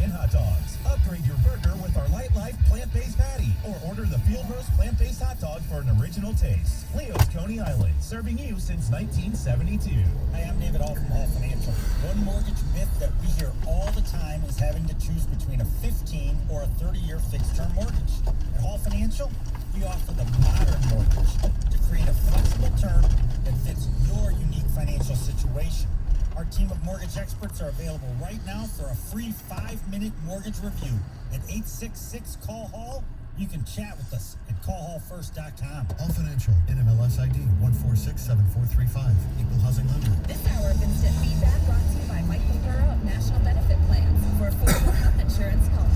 and hot dogs. Upgrade your burger with our Light Life plant-based patty, or order the Field Roast plant-based hot dog for an original taste. Leo's Coney Island, serving you since 1972. Hi, I'm David Hall from Hall Financial. One mortgage myth that we hear all the time is having to choose between a 15 or a 30-year fixed-term mortgage. At Hall Financial, we offer the modern mortgage to create a flexible term that fits your unique financial situation. Our team of mortgage experts are available right now for a free 5-minute mortgage review at 866-CALL-HALL. You can chat with us at callhallfirst.com. Hall Financial, NMLS ID 1467435. Equal housing lender. This hour of instant feedback brought to you by Michael Burrow of National Benefit Plans. For affordable health insurance, call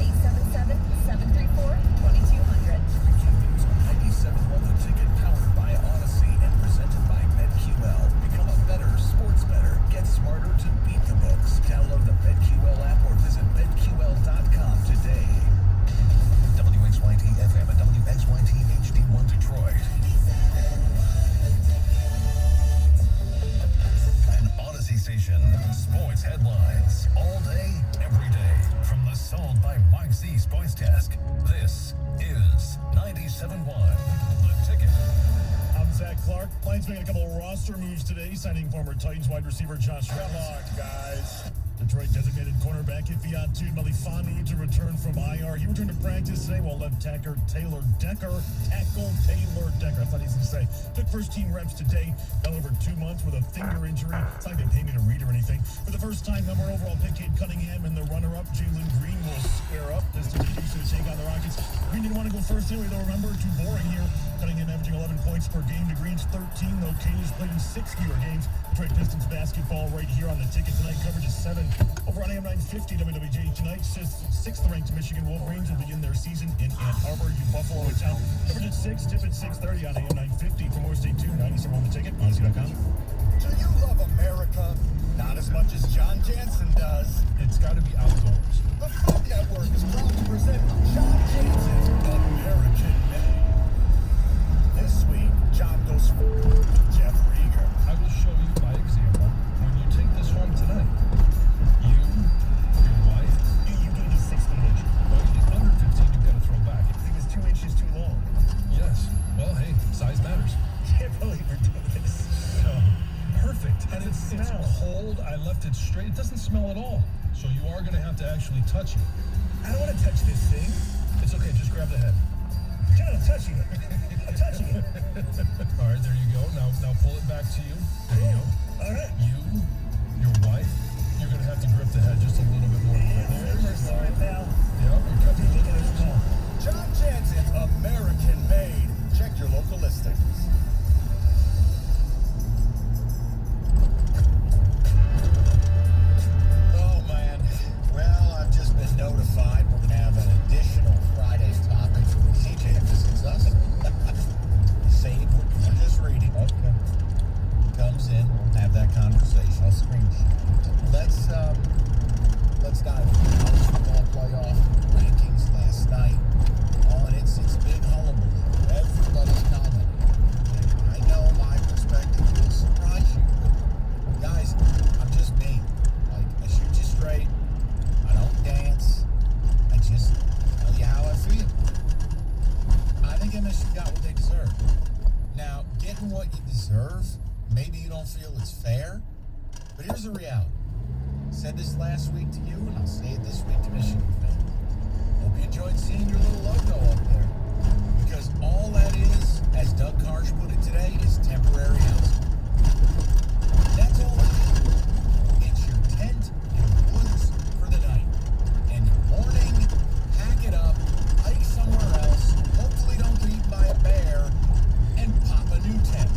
877-734-2200. 97.1 The Ticket, powered by Odyssey and presented by BetQL. Become a better sports bettor. Get smarter to beat the books. Download the BetQL app or visit BetQL.com today. WXYT FM and WXYT HD1 Detroit. An Odyssey station. Sports headlines. All day, every day. From the Sold by Mike Z Sports Desk. This is 97.1 The Ticket. I'm Zach Clark. Lions making a couple of roster moves today, signing former Titans wide receiver Josh Reynolds. Come on, guys. Detroit designated cornerback Ifeatu Melifonwu to return from IR. He returned to practice today while left tackle Taylor Decker. I thought he was going to say. Took first team reps today. Fell over 2 months with a finger injury. It's not going to pay me to read or anything. For the first time, number overall pick Cade Cunningham and the runner-up Jalen Green will square up. This is to take on the Rockets. Green didn't want to go first anyway, though. Remember, too boring here. Cunningham averaging 11 points per game to Green's 13, though Cade has played in 6 fewer games. Detroit Pistons basketball right here on the Ticket tonight. Coverage is 7. Over on AM 950 WWJ tonight, 6th ranked Michigan Wolverines will begin their season in Ann Arbor. Buffalo in town. Coverage at 6, tip at 6:30 on AM 950. For more, stay tuned. 97 on the Ticket, Odyssey.com. Do you love America? Not as much as John Jansen does. It's got to be outdoors. The Food Network is proud to present John Jansen's American Made. This week, John goes for Jeff Rieger. I will show you by example when you take this home tonight. You, your wife, you do the 6 feet. Well, under 15, you've got to throw back. If it was 2 inches too long. Yes. Well, hey, size matters. Can't believe we're doing this. No. Perfect. And it's cold. I left it straight. It doesn't smell at all. So you are going to have to actually touch it. I don't want to touch this thing. It's okay. Just grab the head. John, I'm touching it. I'm touching it. All right, there you go. Now pull it back to you. There you go. All right. You, your wife, you're going to have to grip the head just a little bit more. All right, pal. Yeah, you're cutting it. Look at his call. John Jansen's American Made. Check your local listings. Oh, man. Well, I've just been notified we're going to have an additional Friday's topic for the CJ visits us. Save what you're just reading. Okay. Comes in, we'll have that conversation. I'll screenshot. Let's dive into the college football playoff rankings last night. On it's big hullabaloo. Everybody's commenting. And I know my perspective will surprise you. But guys, I'm just me. Like, I shoot you straight. I don't dance. I just tell you how I feel. I think MSU got what they deserve. Now, getting what you deserve, maybe you don't feel it's fair, but here's the reality. I said this last week to you, and I'll say it this week to Michigan fans. Hope you enjoyed seeing your little logo up there. Because all that is, as Doug Karsh put it today, is temporary housing. That's all it is. It's your tent in the woods for the night. And your morning, pack it up, hike somewhere else, hopefully don't get eaten by a bear, and pop a new tent.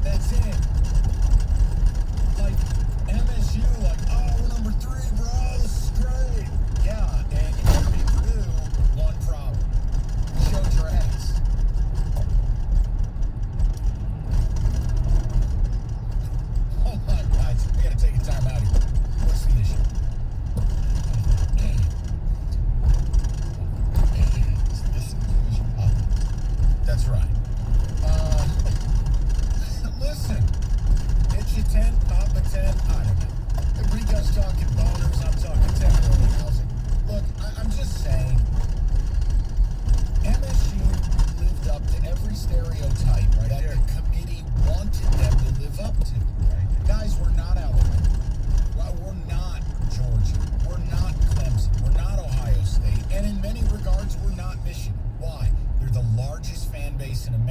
That's it. Like MSU, like, oh, we're number 3, bro.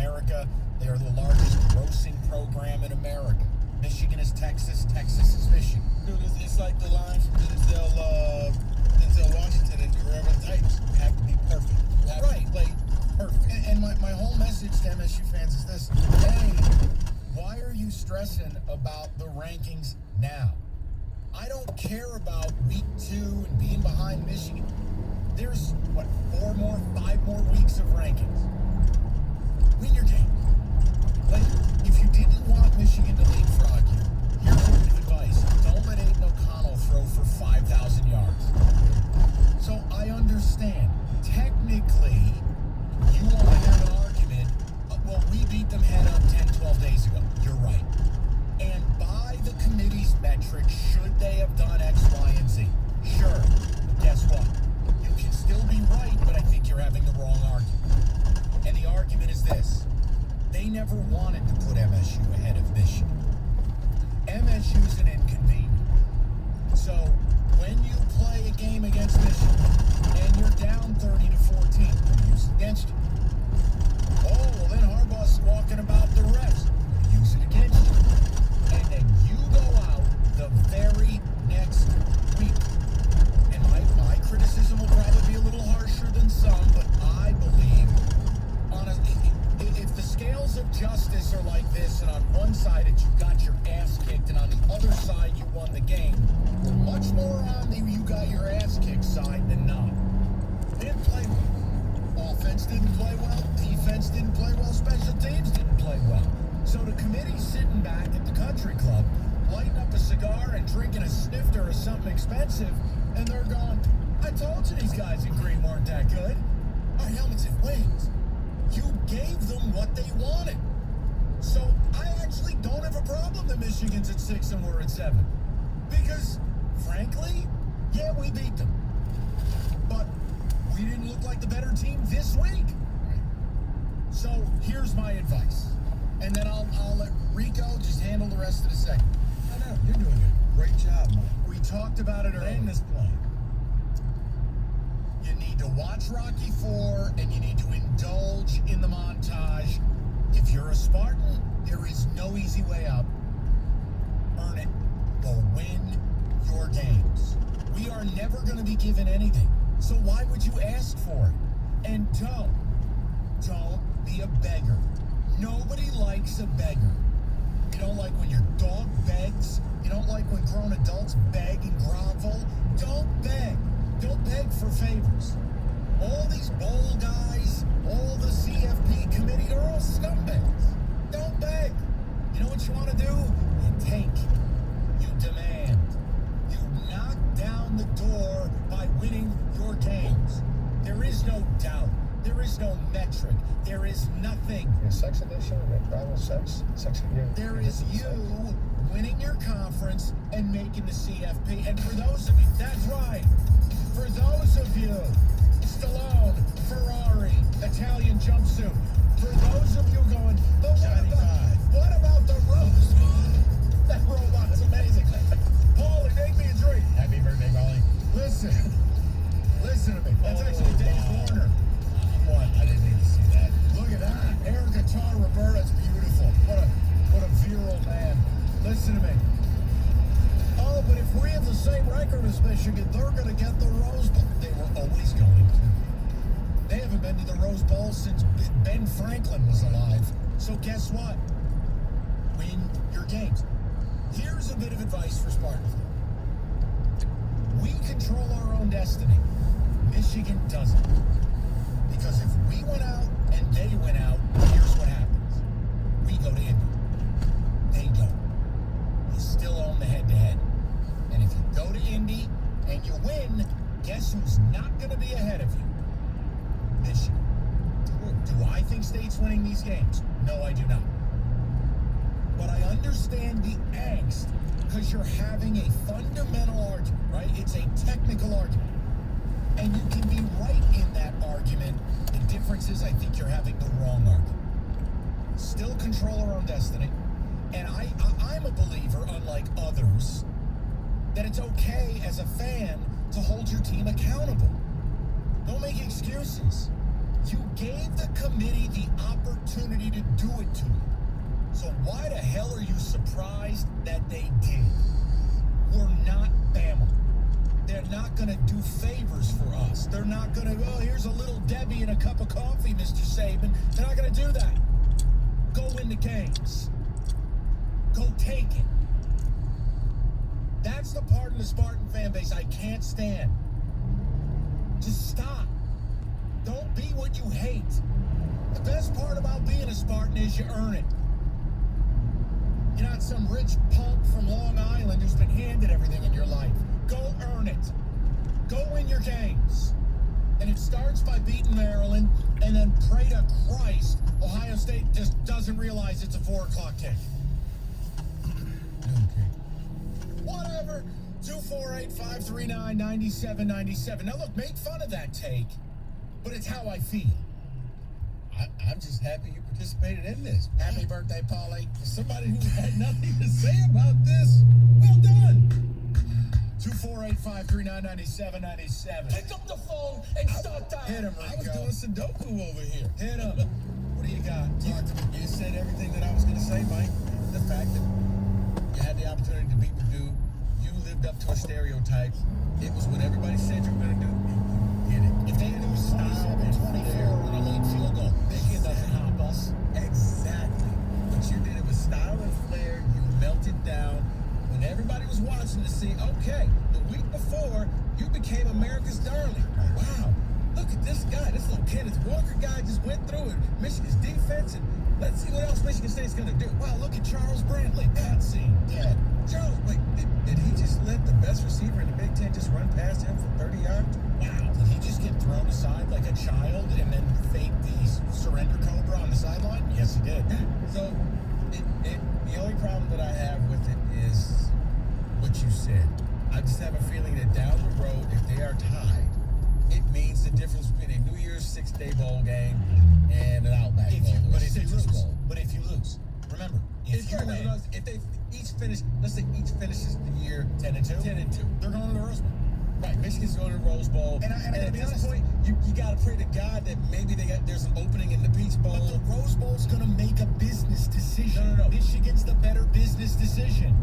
America. They are the largest grossing program in America. Michigan is Texas. Texas is Michigan. Dude, it's like the line from Denzel Washington in Forever Types. You have to be perfect. You have Right. to play perfect. And my whole message to MSU fans is this. Hey, why are you stressing about the rankings now? I don't care about week 2 and being behind Michigan. There's, 5 more weeks of rankings. Win your game. Like, if you didn't want Michigan to leapfrog you, here's a bit of advice. Don't let Aiden O'Connell throw for 5,000 yards. So I understand. Technically, you want to have an argument. Well, we beat them head up 10, 12 days ago. You're right. And by the committee's metrics, should they have done X, Y, and Z? Sure. But guess what? You can still be right, but I think you're having the wrong argument. And the argument is this. They never wanted to put MSU ahead of Michigan. MSU's an inconvenience. So when you play a game against Michigan and you're down 30 to 14, they're used against you. Oh, well then Harbaugh's squawking about the refs. They're use it against you. And then you go out the very next week. And my criticism will probably be a little harsher than some, but I believe if the scales of justice are like this, and on one side you got your ass kicked, and on the other side you won the game, we're much more on the you got your ass kicked side than not. Didn't play well. Offense didn't play well. Defense didn't play well. Special teams didn't play well. So the committee's sitting back at the country club, lighting up a cigar and drinking a snifter or something expensive, and they're going, I told you these guys in green weren't that good. Our helmets and wings. You gave them what they wanted. So I actually don't have a problem that Michigan's at 6 and we're at 7. Because, frankly, yeah, we beat them. But we didn't look like the better team this week. So here's my advice. And then I'll let Rico just handle the rest of the segment. No, you're doing a great job, man. We talked about it earlier. Land this plane. You need to watch Rocky IV, and you need to indulge in the montage. If you're a Spartan, there is no easy way out. Earn it. Go win your games. We are never going to be given anything, so why would you ask for it? And don't be a beggar. Nobody likes a beggar. You don't like when your dog begs. You don't like when grown adults beg and grovel. Don't beg. Don't beg for favors. All these bowl guys, all the CFP committee, they're all scumbags. Don't beg. You know what you want to do? You take. You demand. You knock down the door by winning your games. There is no doubt. There is no metric. There is nothing. Your sex addiction, your private sex, There is you winning your conference and making the CFP. And for those of you, that's right. For those of you, Stallone, Ferrari, Italian jumpsuit. For those of you going, but what about the rose? That robot's amazing. Paulie, make me a drink. Happy birthday, Molly. Listen to me. That's actually Dave Warner. What? I didn't need to see that. Look at that. Air guitar Roberta's beautiful. What a virile man. Listen to me. Oh, but if we have the same record as Michigan, they're going to get the Rose Bowl. They were always going to. They haven't been to the Rose Bowl since Ben Franklin was alive. So guess what? Win your games. Here's a bit of advice for Spartans. We control our own destiny. Michigan doesn't. Because if we went out and they went out, here's what happens. We go to Indy. They don't. You still own the head-to-head. And if you go to Indy and you win, guess who's not going to be ahead of you? Michigan. Do I think State's winning these games? No, I do not. But I understand the angst because you're having a fundamental argument, right? It's a technical argument. And you can be right in that argument. The difference is I think you're having the wrong argument. Still control our own destiny. And I'm a believer, unlike others, that it's okay as a fan to hold your team accountable. Don't make excuses. You gave the committee the opportunity to do it to you. So why the hell are you surprised that they did? We're not Bama. They're not going to do favors for us. They're not going to, oh, here's a little Debbie and a cup of coffee, Mr. Saban. They're not going to do that. Go win the games. Go take it. That's the part of the Spartan fan base I can't stand. Just stop. Don't be what you hate. The best part about being a Spartan is you earn it. You're not some rich punk from Long Island who's been handed everything in your life. Go earn it. Go win your games. And it starts by beating Maryland, and then pray to Christ Ohio State just doesn't realize it's a 4 o'clock kick. Okay. Whatever. 248-539-9797. Now look, make fun of that take, but it's how I feel. I'm just happy you participated in this. Happy birthday, Paulie. For somebody who had nothing to say about this, well done. 248-539-9797. Pick up the phone and start dialing. Hit him, I was Rico. doing Sudoku over here. Hit him. What do you got? Talk to me. You said everything that I was going to say, Mike. The fact that you had the opportunity to beat Purdue, you lived up to a stereotype. It was what everybody said you were going to do. You did it. If they lose 27-24 with a late field goal, Michigan doesn't hop us. Exactly. But you did it with style and flair. You melted down. When everybody was watching to see, okay, the week before, you became America's darling. Wow, look at this guy. This little Kenneth Walker guy just went through it. Michigan's defense, and let's see what else Michigan State's going to do. Wow, look at Charles Brantley. Patsy. Dead. Charles, wait, did he just let the best receiver in the Big Ten just run past him for 30 yards? Wow. Did he just get thrown aside like a child and then fake the surrender cobra on the sideline? Yes, he did. So, the only problem that I have with it is what you said. I just have a feeling that down the road, if they are tied, it means the difference between a New Year's Six-Day bowl game and an Outback Bowl or a Citrus Bowl. But if you lose, remember, if you win, if they each finish, let's say each finishes the year 10-2, 10-2, they're going to the Rose Bowl. right? Michigan's going to the Rose Bowl, And at to be this honest, point, you got to pray to God that maybe there's an opening in the Peach Bowl. But the Rose Bowl's going to make a business decision. No. Michigan's the better business decision.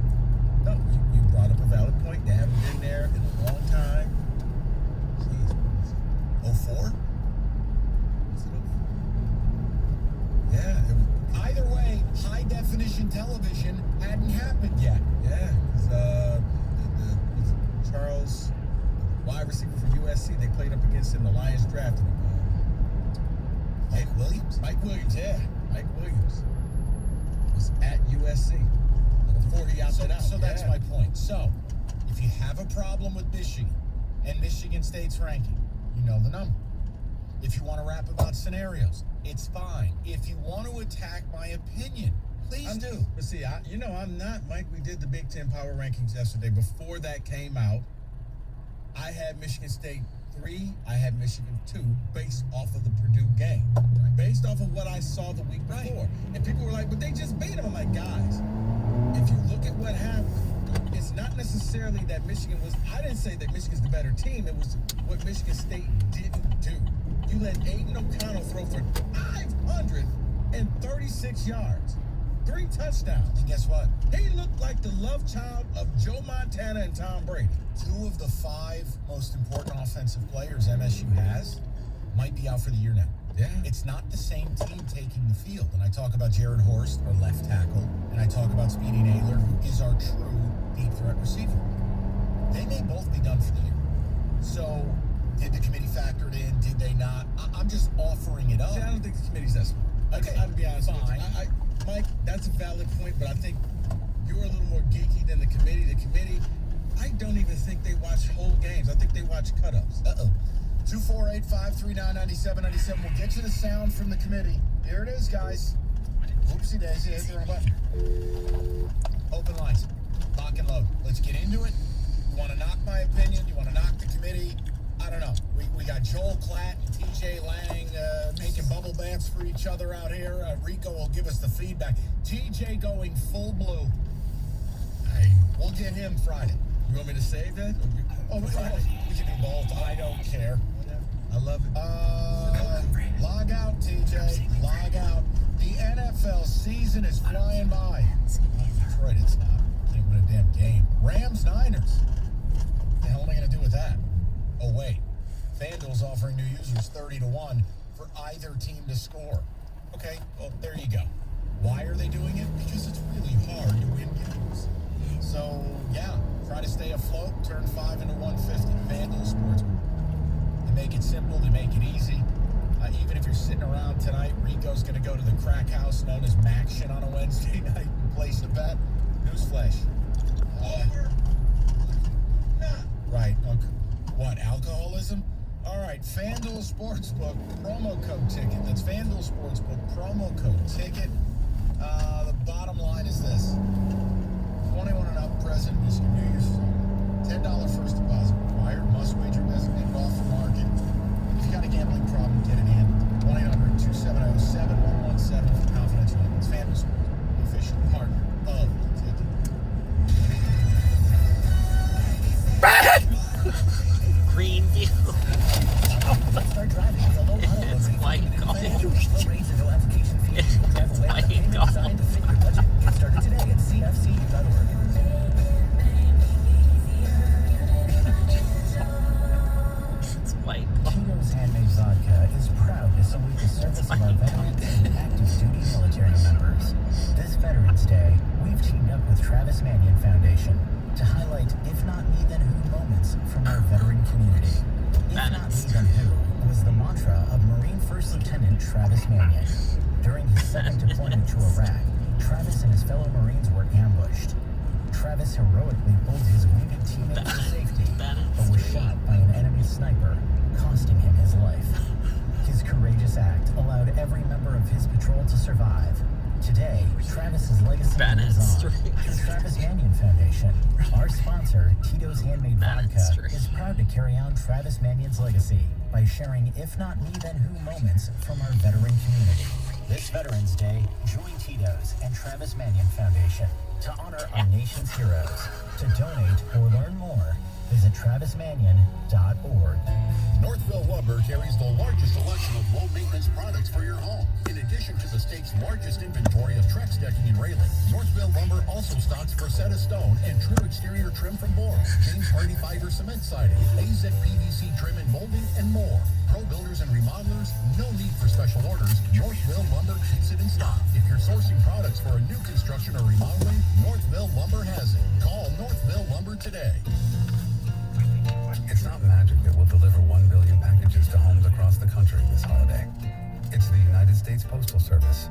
No, you brought up a valid point. They haven't been there in a long time. Jeez. 04? Was it 04? Yeah. Either way, high definition television hadn't happened yet. Yeah. Charles, wide receiver from USC, they played up against in the Lions draft. Mike Williams? Mike Williams, yeah. Mike Williams was at USC before he opted out. So that's Yeah. my point. So, if you have a problem with Michigan and Michigan State's ranking, you know the number. If you want to rap about scenarios, it's fine. If you want to attack my opinion, please do. But see, I'm not, Mike. We did the Big Ten power rankings yesterday. Before that came out, I had Michigan State 3, I had Michigan 2, based off of the Purdue game. Right? Based off of what I saw the week before. And people were like, but they just beat them. I'm like, guys, if you look at what happened, it's not necessarily that Michigan was, I didn't say that Michigan's the better team. It was what Michigan State didn't do. You let Aiden O'Connell throw for 536 yards. 3 touchdowns. And guess what? He looked like the love child of Joe Montana and Tom Brady. 2 of the 5 most important offensive players MSU has might be out for the year now. Yeah. It's not the same team taking the field. And I talk about Jared Horst, our left tackle, and I talk about Speedy Naylor, who is our true deep threat receiver. They may both be done for the year. So, did the committee factor it in? Did they not? I'm just offering it up. See, I don't think the committee's that smart. Okay, I'll be honest with you. fine. Mike, that's a valid point, but I think you're a little more geeky than the committee. The committee, I don't even think they watch whole games. I think they watch cut-ups. 248-539-9797. We'll get you the sound from the committee. Here it is, guys. Oopsie daisy, hit the wrong button. Open lines. Lock and load. Let's get into it. You want to knock my opinion? You want to knock the committee? I don't know. We got Joel Klatt and TJ Lang making bubble baths for each other out here. Rico will give us the feedback. TJ going full blue. We'll get him Friday. You want me to save that? Oh, we can do both. I don't care. I love it. Live Log out, TJ. Log out. The NFL season is flying by. Detroit, it's not. Can't win a damn game. Rams, Niners. What the hell am I going to do with that? Oh, wait. FanDuel's offering new users 30-1 for either team to score. Okay, well, there you go. Why are they doing it? Because it's really hard to win games. So, yeah, try to stay afloat, turn 5 into 150. FanDuel Sportsbook. They make it simple, they make it easy. Even if you're sitting around tonight, Rico's going to go to the crack house known as Maction on a Wednesday night and place a bet. Newsflash. Right. Okay. What, alcoholism? All right, FanDuel Sportsbook, promo code ticket. That's FanDuel Sportsbook, promo code ticket. The bottom line is this. 21 and up, present, Michigan New Year's. $10 first deposit required. Must wager designated off the market. If you got a gambling problem, get it in. 1-800-270-7117 for confidential help. It's FanDuel Sports, the official partner of the ticket. Greenview. Start driving with a low auto It's loan. white gold. Low rates and no application fee. It's Have a way white of payment gold. designed to fit your budget. Get started today at cfcu.org. It's white gold. Tito's Handmade Vodka is proud to salute the service of our veterans and active duty military members. This Veterans Day, we've teamed up with Travis Manion Foundation to highlight If Not Me Then Who moments from our veteran community. If Not Me Then Who was the mantra of Marine First Lieutenant Travis Manion. During his second deployment to Iraq, Travis and his fellow Marines were ambushed. Travis heroically pulled his wounded teammate to safety, but was shot by an enemy sniper, costing him his life. His courageous act allowed every member of his patrol to survive. Today, Travis's legacy lives on through Travis Manion Foundation. Our sponsor, Tito's Handmade Vodka, is proud to carry on Travis Manion's legacy by sharing If Not Me Then Who moments from our veteran community. This Veterans Day, join Tito's and Travis Manion Foundation to honor our nation's heroes. To donate or learn more, visit travismanion.org. Northville Lumber carries the largest selection of low-maintenance products for your home. In addition to the state's largest inventory of Trex decking and railing, Northville Lumber also stocks Versetta Stone and True Exterior trim from Boral, James Hardy Fiber cement siding, AZEK PVC trim and molding, and more. Pro builders and remodelers, no need for special orders. Northville Lumber keeps it in stock. If you're sourcing products for a new construction or remodeling, Northville Lumber has it. Call Northville Lumber today. It's not magic that will deliver 1 billion packages to homes across the country this holiday. It's the United States Postal Service.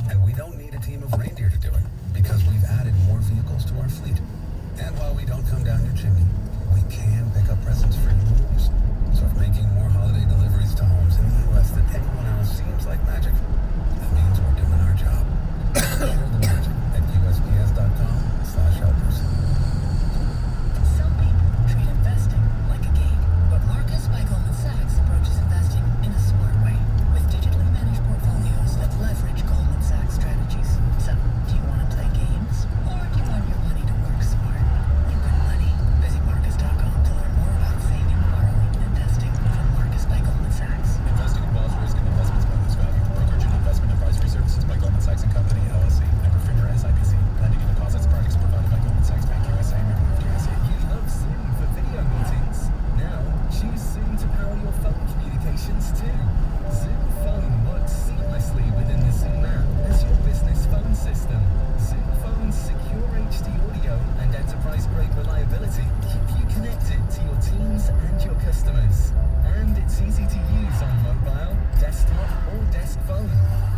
And we don't need a team of reindeer to do it, because we've added more vehicles to our fleet. And while we don't come down your chimney, we can pick up presents for you moves. So if making more holiday deliveries to homes in the U.S. than anyone else seems like magic, that means we're doing our job. Share the magic at USPS.com/helpers. Some people treat investing like a game, but Marcus by Goldman Sachs approaches investing in a smart way with digitally managed portfolios that leverage Goldman Sachs strategies. So, do you want to play games or do you want your money to work smart? You win money. Visit Marcus.com to learn more about saving, borrowing, and investing from Marcus by Goldman Sachs. Investing involves risk and investments by this value. Brokerage and investment advisory services by Goldman Sachs and Company, LLC. Member FINRA SIPC. Lending and deposits products provided by Goldman Sachs Bank USA. Member FDIC. You love Zoom for video meetings. Now, choose Zoom to power your phone communications too. Zoom Phone works seamlessly within the Zoom app as your business phone system. Zoom Phone's secure HD audio and enterprise-grade reliability keep you connected to your teams and your customers. And it's easy to use on mobile, desktop, or desk phone.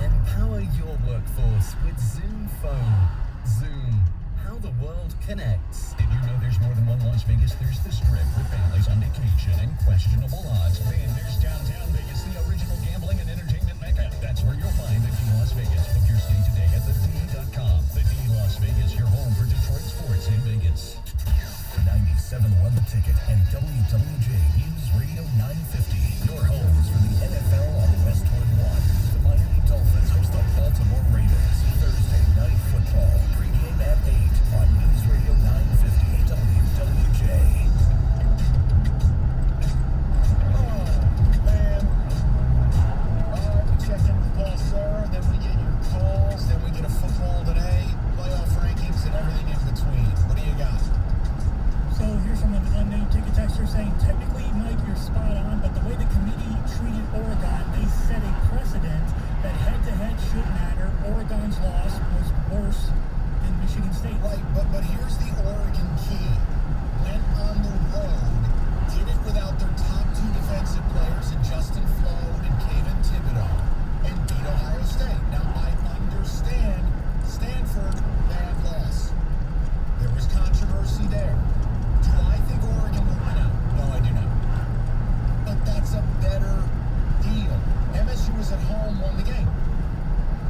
Empower your workforce with Zoom Phone. Zoom. How the world connects. Did you know there's more than one Las Vegas? There's the Strip for families on vacation and questionable odds. Then there's downtown Vegas, the original gambling and entertainment mecca. That's where you'll find the D Las Vegas. Book your stay today at thed.com. The D Las Vegas, your home for Detroit sports in Vegas. 97.1 The Ticket and WWJ News Radio 950. Your homes for the NFL on Westwood One. The Miami Dolphins host the Baltimore Ravens. Thursday night football. Pregame at 8 on News Radio 950 WWJ. saying technically, Mike, you're spot on, but the way the committee treated Oregon, they set a precedent that head-to-head should matter. Oregon's loss was worse than Michigan State. Right, but here's the Oregon key. Went on the road, did it without their top two defensive players in Justin Flo and Kayvon Thibodeau, and beat Ohio State. Now, I understand Stanford, bad loss. There was controversy there. Do I think Oregon will win out? No, I do not. But that's a better deal. MSU was at home, won the game,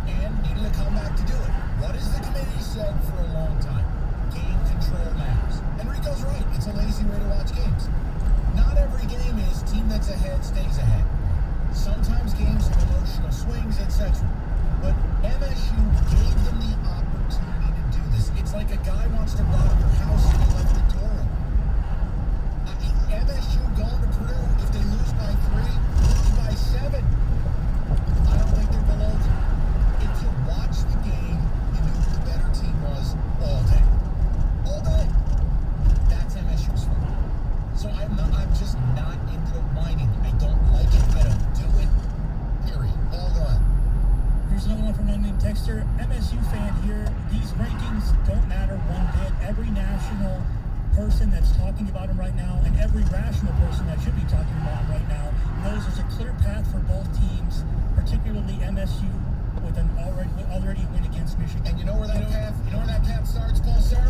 and needed to come back to do it. What has the committee said for a long time? Game control matters. Enrico's right. It's a lazy way to watch games. Not every game is team that's ahead stays ahead. Sometimes games have emotional swings, etc. But MSU gave them the opportunity to do this. It's like a guy wants to rob your house and you left the door open. MSU going to Purdue, if they lose by 3, lose by 7. I don't think they're below them. If you watch the game, you knew who the better team was all day. All day. That's MSU's fault. So I'm just not into the whining. I don't like it. I don't do it. Period. All gone. Here's another one from an unnamed texter. MSU fan here. These rankings don't matter one bit. Every national person that's talking about them right now, and every rational person that should be talking about them right now, knows there's a clear path for both teams, particularly MSU with an already win against Michigan. And you know where that path starts, Paul Sarah?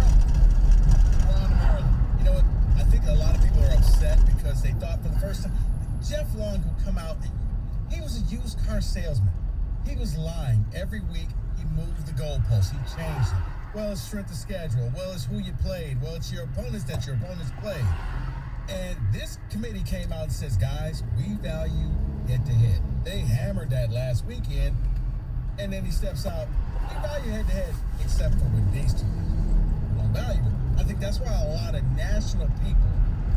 Around Maryland. You know what? I think a lot of people are upset because they thought for the first time Jeff Long would come out. He was a used car salesman. He was lying. Every week he moved the goalposts. He changed it. Well, it's strength of schedule. Well, it's who you played. Well, it's your opponents that your opponents played. And this committee came out and says, guys, we value head-to-head. They hammered that last weekend, and then he steps out. We value head-to-head, except for with these two. We don't value it. I think that's why a lot of national people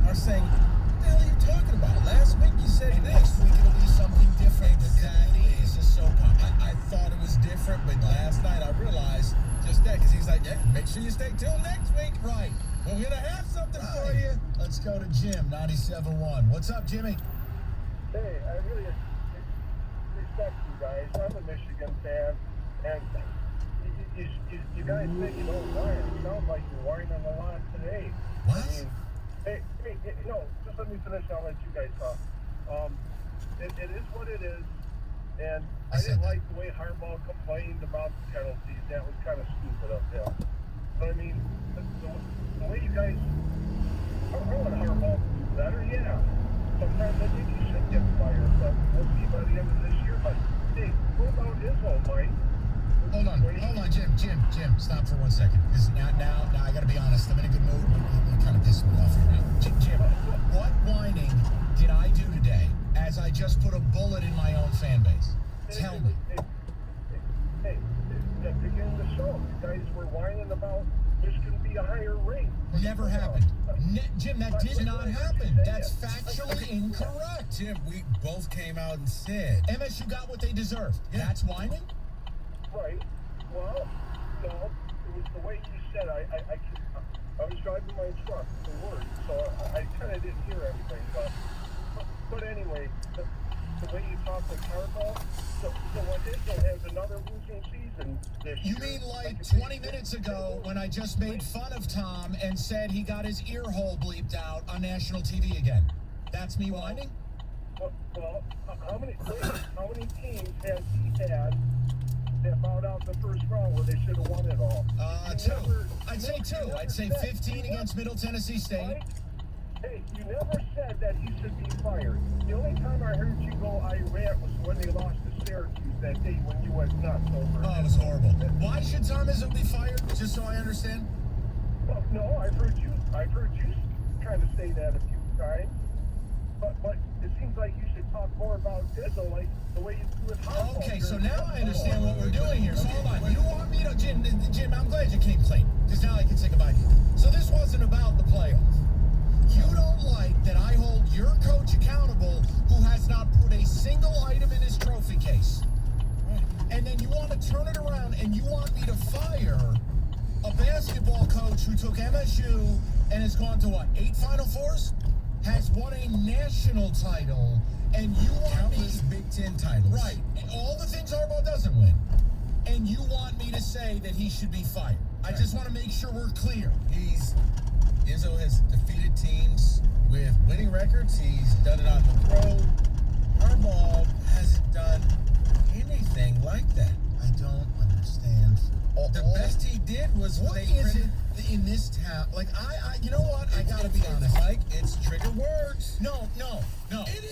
are saying, what the hell are you talking about? Last week you said this. Next week it'll be something different. Exactly. It's just so popular. I thought it was different, but last night I realized just that, because he's like, yeah, make sure you stay till next week. Right. We're going to have something for you. Let's go to Jim, 97.1. What's up, Jimmy? Hey, I really respect you guys. I'm a Michigan fan, and you guys say you don't whine. It sounds like you're whining a lot today. What? I mean, hey, no, just let me finish. I'll let you guys talk. It is what it is, and I didn't like the way Harbaugh complained about the penalties. That was kind of stupid of him. But I mean, the way you guys, I want Harbaugh to do better. Yeah, sometimes I think he should get fired, but we'll see by the end of this year. But hey, what about Izzo, Mike? Hold on, Jim, stop for 1 second. Because now I got to be honest. I'm in a good mood. You kind of pissed me off right now. Jim, what whining did I do today as I just put a bullet in my own fan base? Tell me. Hey, at the beginning of the show, you guys were whining about Michigan be a higher rate. Never happened. Jim, that did not happen. That's factually incorrect. Jim, we both came out and said MSU got what they deserved. Yeah. That's whining? Right. Well, no, it was the way you said. I was driving my truck to work, so I kind of didn't hear everything. But anyway, the way you talk with Harbaugh, so what Izzo has another losing season this year. You mean like 20 minutes ago when I just made fun of Tom and said he got his ear hole bleeped out on national TV again? That's me whining? Well, how many teams has he had that bowed out in the first round where they should have won it all? 2. I'd say 2. I'd say 15 against Middle Tennessee State. Mike, hey, you never said that he should be fired. The only time I heard you go irate was when they lost to Syracuse that day when you went nuts over. Oh, it was horrible. Why should Tom Izzo be fired? Just so I understand. Well, no, I've heard you kind of say that a few times. But it seems like you should talk more about Izzo, like the way you do with Harbaugh. Okay, so now I understand what we're doing here. So hold on. You want me to, Jim, I'm glad you came clean, because now I can say goodbye to you. So this wasn't about the playoffs. You don't like that I hold your coach accountable who has not put a single item in his trophy case. And then you want to turn it around and you want me to fire a basketball coach who took MSU and has gone to what, 8 Final Fours? has won a national title, and you want countless Big Ten titles. right, all the things Harbaugh doesn't win, and you want me to say that he should be fired. I just want to make sure we're clear. Izzo has defeated teams with winning records. He's done it on the road. Harbaugh hasn't done anything like that. I don't understand. The best he did was What is it in this town? Like, you know what? I gotta be honest. Mike, it's trigger words. No. It